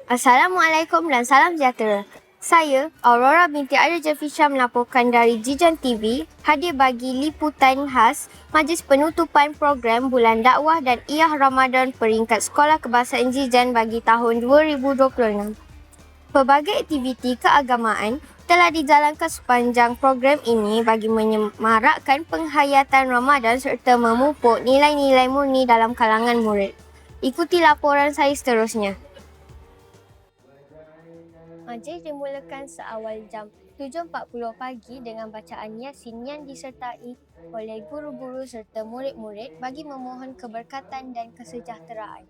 Assalamualaikum dan salam sejahtera. Saya, Aurora binti Aida Jafisha melaporkan dari Jijan TV, hadir bagi liputan khas Majlis Penutupan Program Bulan Dakwah dan Iyah Ramadan peringkat Sekolah Kebangsaan Jijan bagi tahun 2026. Pelbagai aktiviti keagamaan telah dijalankan sepanjang program ini bagi menyemarakkan penghayatan Ramadan serta memupuk nilai-nilai murni dalam kalangan murid. Ikuti laporan saya seterusnya. Majlis dimulakan seawal jam 7.40 pagi dengan bacaan Yasin yang disertai oleh guru-guru serta murid-murid bagi memohon keberkatan dan kesejahteraan.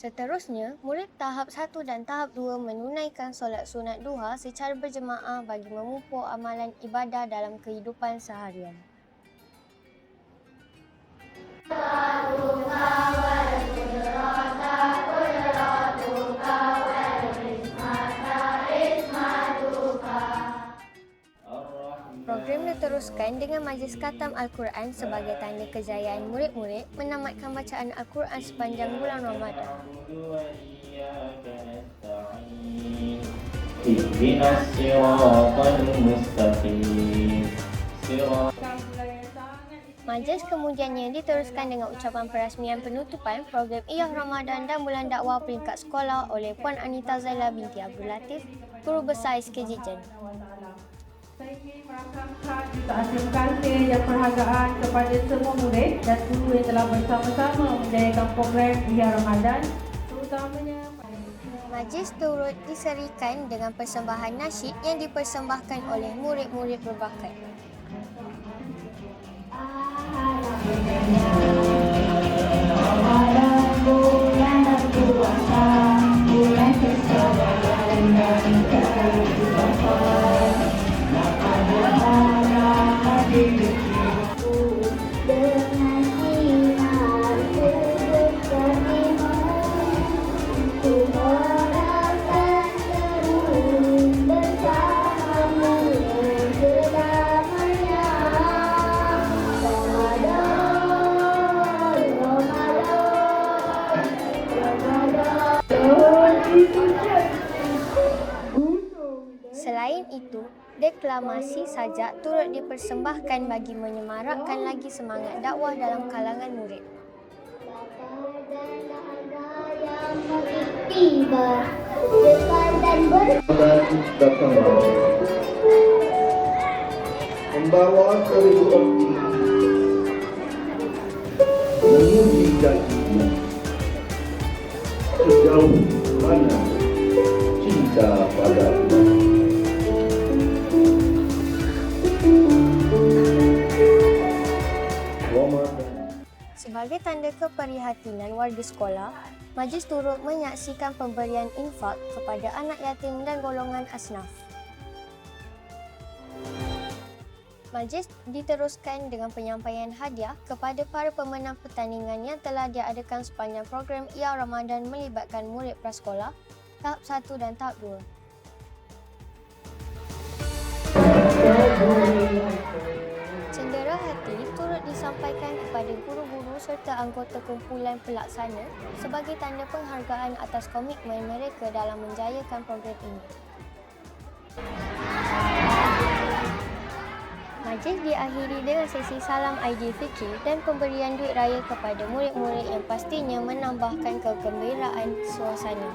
Seterusnya, murid tahap 1 dan tahap 2 menunaikan solat sunat duha secara berjemaah bagi memupuk amalan ibadah dalam kehidupan seharian. Program diteruskan dengan majlis khatam Al-Quran sebagai tanda kejayaan murid-murid menamatkan bacaan Al-Quran sepanjang bulan Ramadan. Majlis kemudiannya diteruskan dengan ucapan perasmian penutupan program Iyah Ramadan dan Bulan Dakwah peringkat sekolah oleh Puan Anita Zaila binti Abdul Latif, Guru Besar SK Jijan. Saya ingin merakamkan jutaan terima kasih dan penghargaan kepada semua murid dan guru yang telah bersama-sama menjayakan program Iyah Ramadan, terutamanya pada Majlis turut diserikan dengan persembahan nasyid yang dipersembahkan oleh murid-murid berbakat. Selain itu, deklamasi sajak turut dipersembahkan bagi menyemarakkan lagi semangat dakwah dalam kalangan murid. Membawa kehidupan menuju jatinya sejauh mana cinta pada Tuhan. Sebagai tanda keprihatinan warga sekolah, majlis turut menyaksikan pemberian infak kepada anak yatim dan golongan asnaf. Majlis diteruskan dengan penyampaian hadiah kepada para pemenang pertandingan yang telah diadakan sepanjang program Iyah Ramadan melibatkan murid prasekolah, tahap 1 dan tahap 2. Cendera hati turut disampaikan kepada guru-guru serta anggota kumpulan pelaksana sebagai tanda penghargaan atas komitmen mereka dalam menjayakan program ini. Majlis diakhiri dengan sesi salam Aidilfitri dan pemberian duit raya kepada murid-murid yang pastinya menambahkan kegembiraan suasana.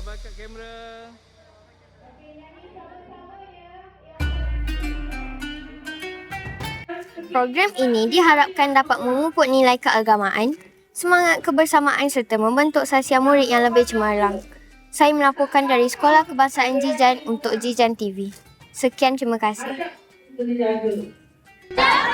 Bye-bye kat kamera. Program ini diharapkan dapat memupuk nilai keagamaan, semangat kebersamaan serta membentuk sasiar murid yang lebih cemerlang. Saya melaporkan dari Sekolah Kebangsaan Jijan untuk Jijan TV. Sekian, terima kasih. Kita dijaga.